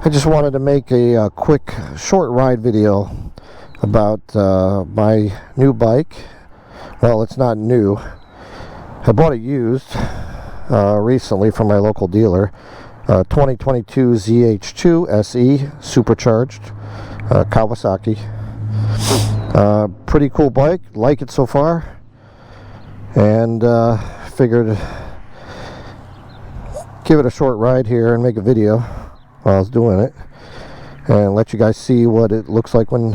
I just wanted to make a quick short ride video about my new bike. Well, it's not new. I bought it used recently from my local dealer. 2022 ZH2 SE supercharged Kawasaki. Pretty cool bike, like it so far, and figured give it a short ride here and make a video while I was doing it and let you guys see what it looks like when,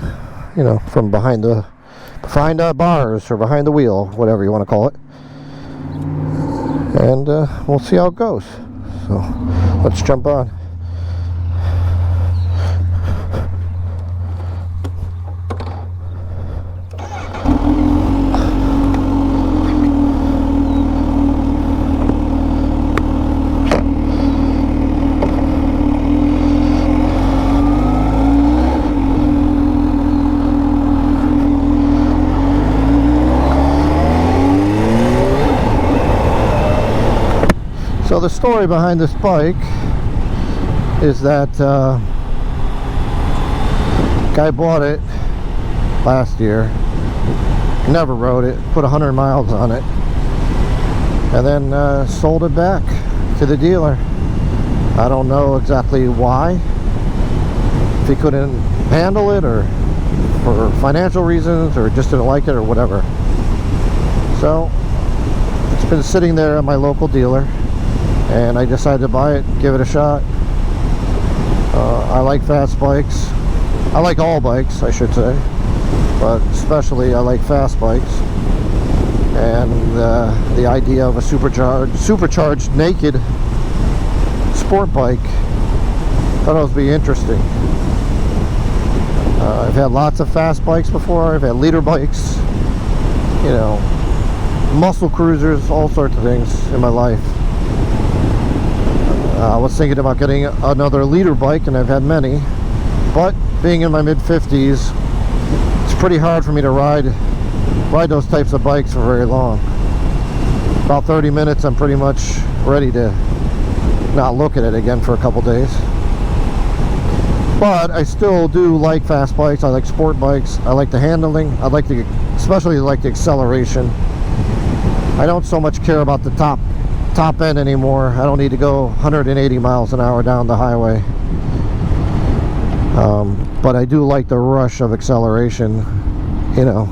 you know, from behind the bars or behind the wheel, whatever you want to call it. And we'll see how it goes. So let's jump on. So the story behind this bike is that guy bought it last year, never rode it, put 100 miles on it, and then sold it back to the dealer. I don't know exactly why, if he couldn't handle it or for financial reasons or just didn't like it or whatever. So it's been sitting there at my local dealer, and I decided to buy it, give it a shot. I like fast bikes. I like all bikes, I should say, but especially I like fast bikes. And the idea of a supercharged naked sport bike, thought it would be interesting. I've had lots of fast bikes before. I've had leader bikes, you know, muscle cruisers, all sorts of things in my life. I was thinking about getting another leader bike, and I've had many, but being in my mid-50s, it's pretty hard for me to ride those types of bikes for very long. About 30 minutes, I'm pretty much ready to not look at it again for a couple days. But I still do like fast bikes. I like sport bikes. I like the handling. I like especially like the acceleration. I don't so much care about the top end anymore. I don't need to go 180 miles an hour down the highway. But I do like the rush of acceleration, you know.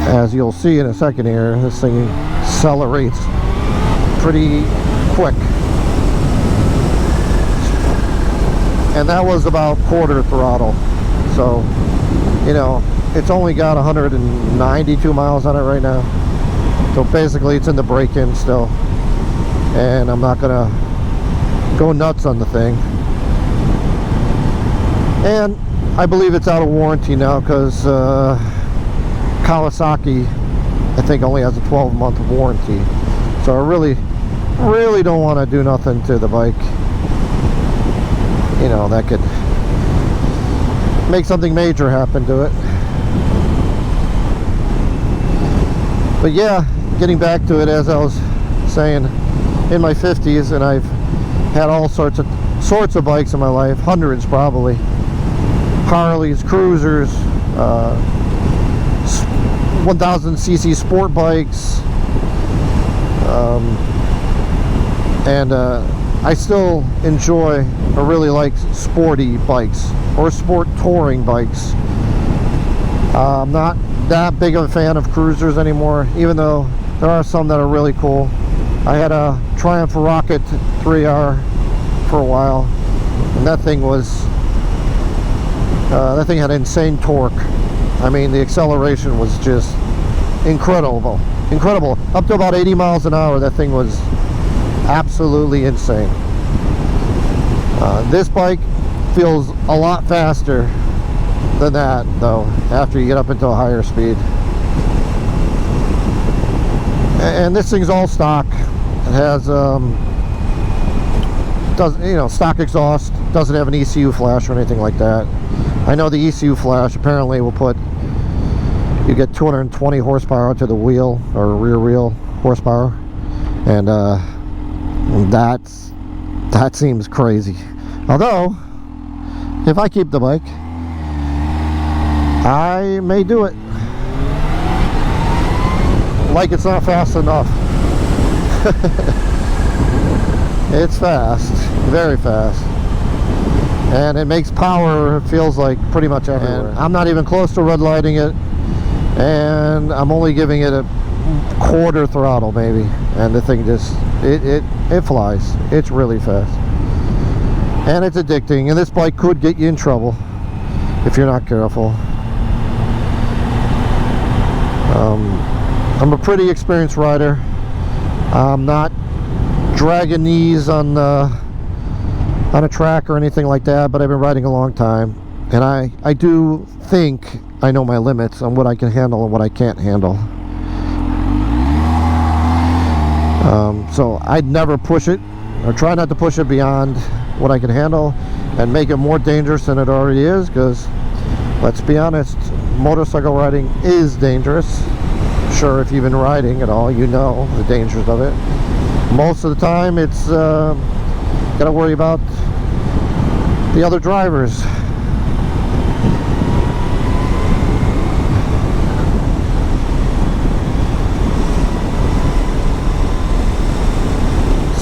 As you'll see in a second here, this thing accelerates pretty quick. And that was about quarter throttle. So, you know, it's only got 192 miles on it right now. So basically it's in the break-in still. And I'm not gonna go nuts on the thing. And I believe it's out of warranty now, because Kawasaki, I think, only has a 12-month warranty. So I really don't want to do nothing to the bike, you know, that could make something major happen to it. But yeah, getting back to it, as I was saying, in my 50s, and I've had all sorts of bikes in my life, hundreds probably. Harleys, cruisers, 1000cc sport bikes, and I still enjoy or really like sporty bikes or sport touring bikes. I'm not that big of a fan of cruisers anymore, even though there are some that are really cool. I had a Triumph Rocket 3R for a while, and that thing had insane torque. I mean, the acceleration was just incredible. Up to about 80 miles an hour, that thing was absolutely insane. This bike feels a lot faster than that, though, after you get up into a higher speed. And this thing's all stock. It has stock exhaust. Doesn't have an ECU flash or anything like that. I know the ECU flash apparently will you get 220 horsepower to the wheel, or rear wheel horsepower, and that's That seems crazy. Although, if I keep the bike, I may do it. Like it's not fast enough. It's fast, very fast. And it makes power, it feels like, pretty much everywhere. And I'm not even close to red lighting it. And I'm only giving it a quarter throttle maybe. And the thing just, it flies. It's really fast. And it's addicting. And this bike could get you in trouble if you're not careful. I'm a pretty experienced rider. I'm not dragging knees on a track or anything like that, but I've been riding a long time, and I do think I know my limits on what I can handle and what I can't handle. So I'd never push it, or try not to push it beyond what I can handle and make it more dangerous than it already is, because let's be honest, motorcycle riding is dangerous. Sure, if you've been riding at all, you know the dangers of it. Most of the time it's gotta worry about the other drivers.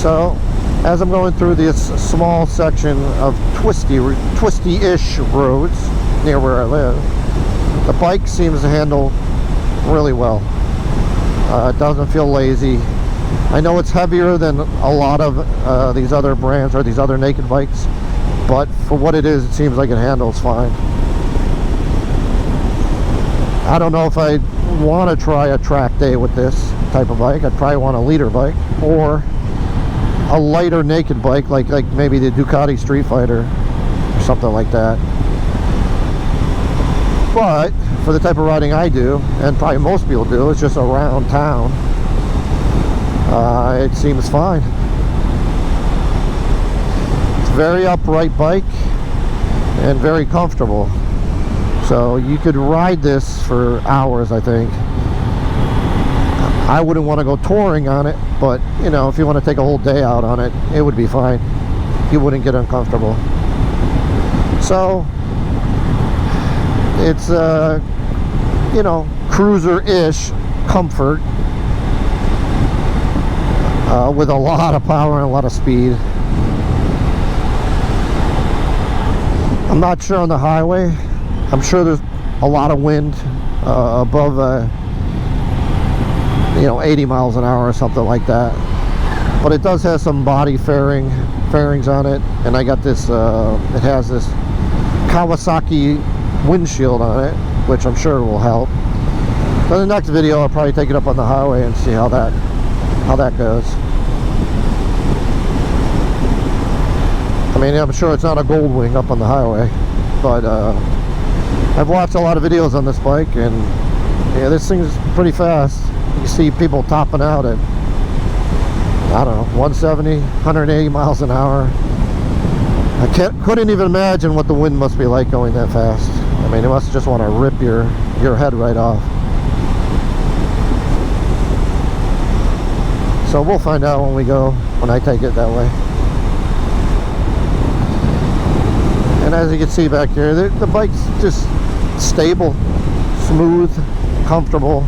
So as I'm going through this small section of twisty-ish roads near where I live, the bike seems to handle really well. It doesn't feel lazy. I know it's heavier than a lot of these other brands or these other naked bikes, but for what it is, it seems like it handles fine. I don't know if I want to try a track day with this type of bike. I'd probably want a leader bike or a lighter naked bike, like maybe the Ducati Street Fighter or something like that. But for the type of riding I do, and probably most people do, it's just around town. It seems fine. It's a very upright bike and very comfortable. So you could ride this for hours, I think. I wouldn't want to go touring on it, but you know, if you want to take a whole day out on it, it would be fine. You wouldn't get uncomfortable. So it's you know, cruiser-ish comfort with a lot of power and a lot of speed. I'm not sure on the highway. I'm sure there's a lot of wind above you know, 80 miles an hour or something like that, but it does have some body fairings on it, and I got this it has this Kawasaki windshield on it, which I'm sure will help. So in the next video I'll probably take it up on the highway and see how that goes. I mean, I'm sure it's not a gold wing up on the highway, but I've watched a lot of videos on this bike, and yeah, this thing's pretty fast. You see people topping out at, I don't know, 170, 180 miles an hour. I couldn't even imagine what the wind must be like going that fast. I mean, it must just want to rip your head right off. So we'll find out when I take it that way. And as you can see back here, the bike's just stable, smooth, comfortable,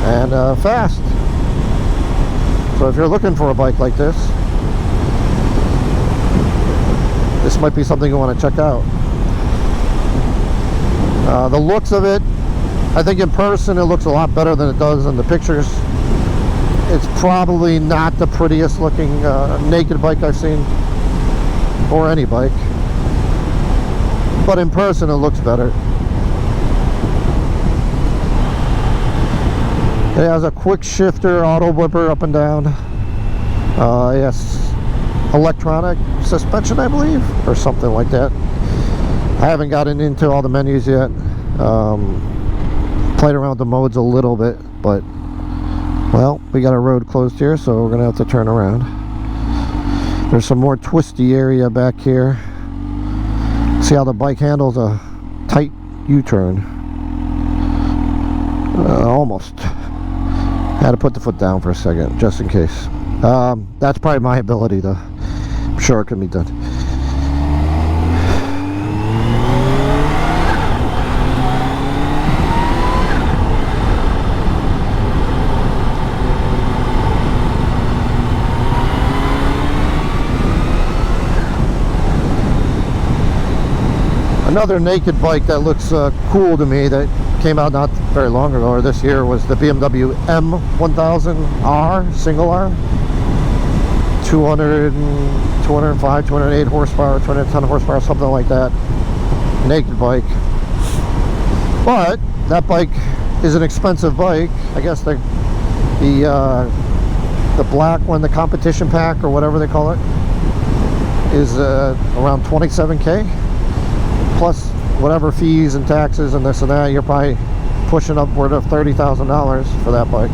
and fast. So if you're looking for a bike like this might be something you want to check out. The looks of it, I think in person it looks a lot better than it does in the pictures. It's probably not the prettiest looking naked bike I've seen, or any bike, but in person it looks better. It has a quick shifter, auto whipper up and down. Yes, electronic suspension, I believe, or something like that. I haven't gotten into all the menus yet. Played around with the modes a little bit, but well, we got a road closed here, so we're gonna have to turn around. There's some more twisty area back here. See how the bike handles a tight U-turn. Almost. Had to put the foot down for a second, just in case. That's probably my ability, though. sure it can be done. Another naked bike that looks cool to me that came out not very long ago, or this year, was the BMW M1000R, single R. 205, 208 horsepower, 210 horsepower, something like that. Naked bike. But that bike is an expensive bike. I guess the black one, the competition pack or whatever they call it, is around 27K. Plus whatever fees and taxes and this and that, you're probably pushing upward of $30,000 for that bike.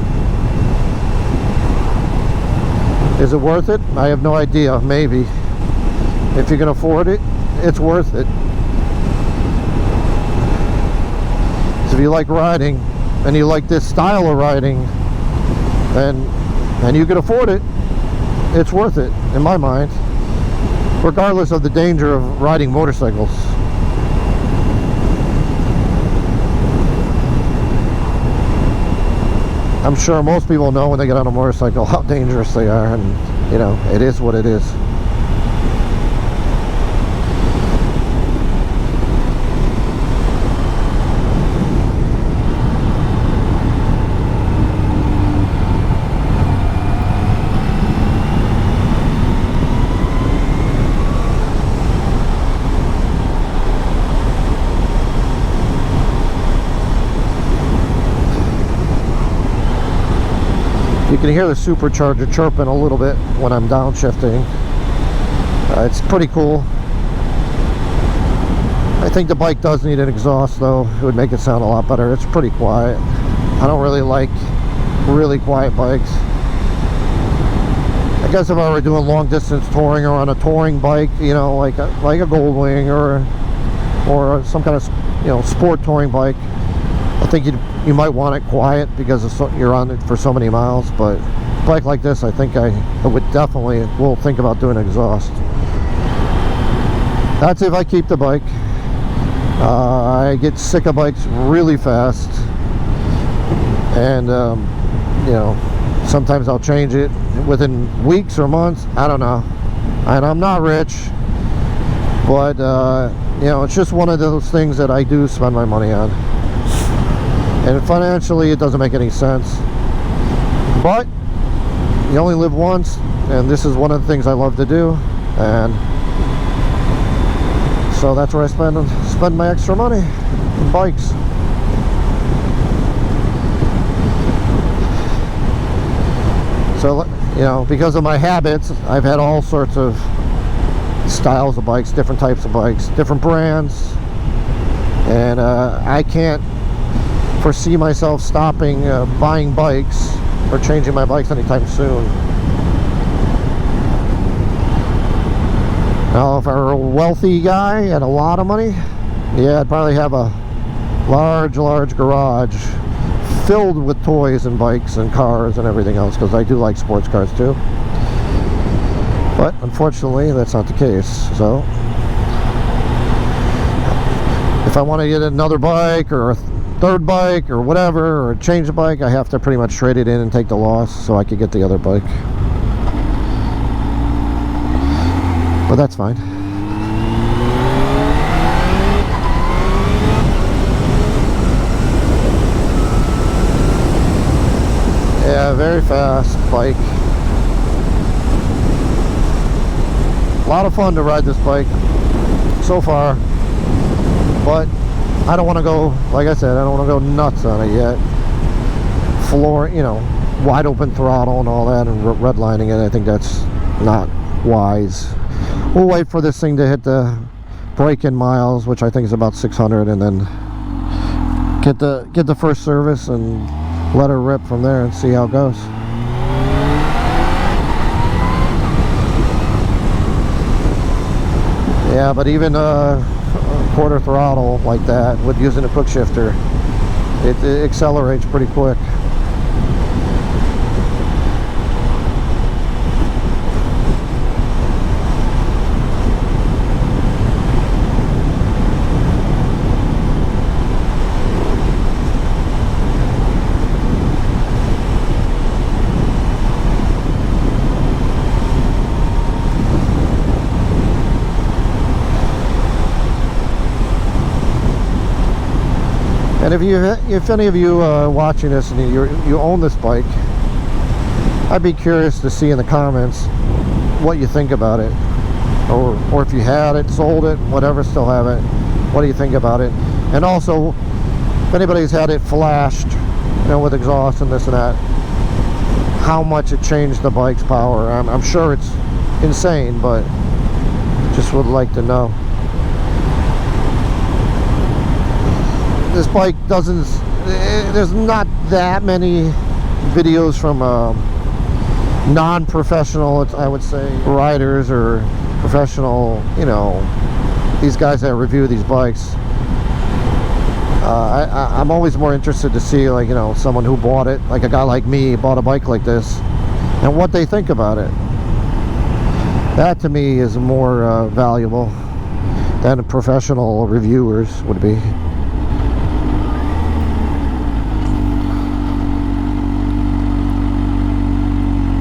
Is it worth it? I have no idea. Maybe. If you can afford it, it's worth it. So if you like riding and you like this style of riding, and you can afford it, it's worth it in my mind, regardless of the danger of riding motorcycles. I'm sure most people know when they get on a motorcycle how dangerous they are, and you know, it is what it is. You can hear the supercharger chirping a little bit when I'm downshifting. It's pretty cool. I think the bike does need an exhaust though. It would make it sound a lot better. It's pretty quiet. I don't really like really quiet bikes. I guess if I were doing long distance touring or on a touring bike, you know, like a Goldwing or some kind of, you know, sport touring bike, I think you might want it quiet because you're on it for so many miles. But a bike like this, I think I would definitely will think about doing exhaust. That's if I keep the bike. I get sick of bikes really fast, and you know, sometimes I'll change it within weeks or months. I don't know. And I'm not rich, but you know, it's just one of those things that I do spend my money on. And financially, it doesn't make any sense. But you only live once, and this is one of the things I love to do, and so that's where I spend my extra money on bikes. So, you know, because of my habits, I've had all sorts of styles of bikes, different types of bikes, different brands, and I can't foresee myself stopping buying bikes or changing my bikes anytime soon. Now, if I were a wealthy guy and a lot of money, yeah, I'd probably have a large garage filled with toys and bikes and cars and everything else, because I do like sports cars too. But unfortunately, that's not the case. So if I want to get another bike or a third bike or whatever, or change the bike, I have to pretty much trade it in and take the loss so I could get the other bike. But that's fine. Yeah, very fast bike. A lot of fun to ride this bike so far, but I don't want to go, like I said, I don't want to go nuts on it yet. Floor, you know, wide open throttle and all that, and redlining it, I think that's not wise. We'll wait for this thing to hit the break-in miles, which I think is about 600, and then get the first service and let her rip from there and see how it goes. Yeah, but even quarter throttle like that with using a quick shifter, it accelerates pretty quick. And if any of you are watching this and you own this bike, I'd be curious to see in the comments what you think about it, or if you had it, sold it, whatever, still have it, what do you think about it? And also, if anybody's had it flashed, you know, with exhaust and this and that, how much it changed the bike's power. I'm sure it's insane, but just would like to know. This bike doesn't, there's not that many videos from non-professional, I would say, riders or professional, you know, these guys that review these bikes. I'm always more interested to see, like, you know, someone who bought it, like a guy like me bought a bike like this, and what they think about it. That to me is more valuable than professional reviewers would be.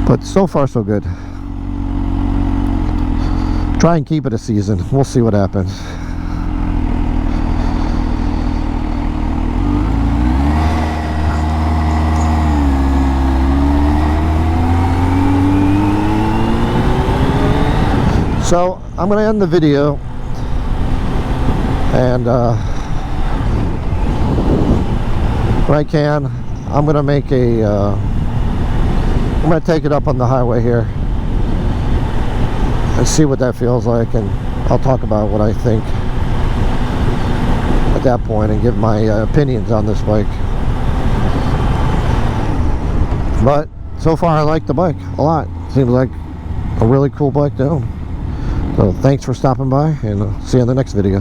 But so far so good. Try and keep it a season. We'll see what happens. So I'm going to end the video, and when I can, I'm going to make a I'm going to take it up on the highway here and see what that feels like, and I'll talk about what I think at that point and give my opinions on this bike. But so far I like the bike a lot. Seems like a really cool bike to own. So thanks for stopping by, and I'll see you in the next video.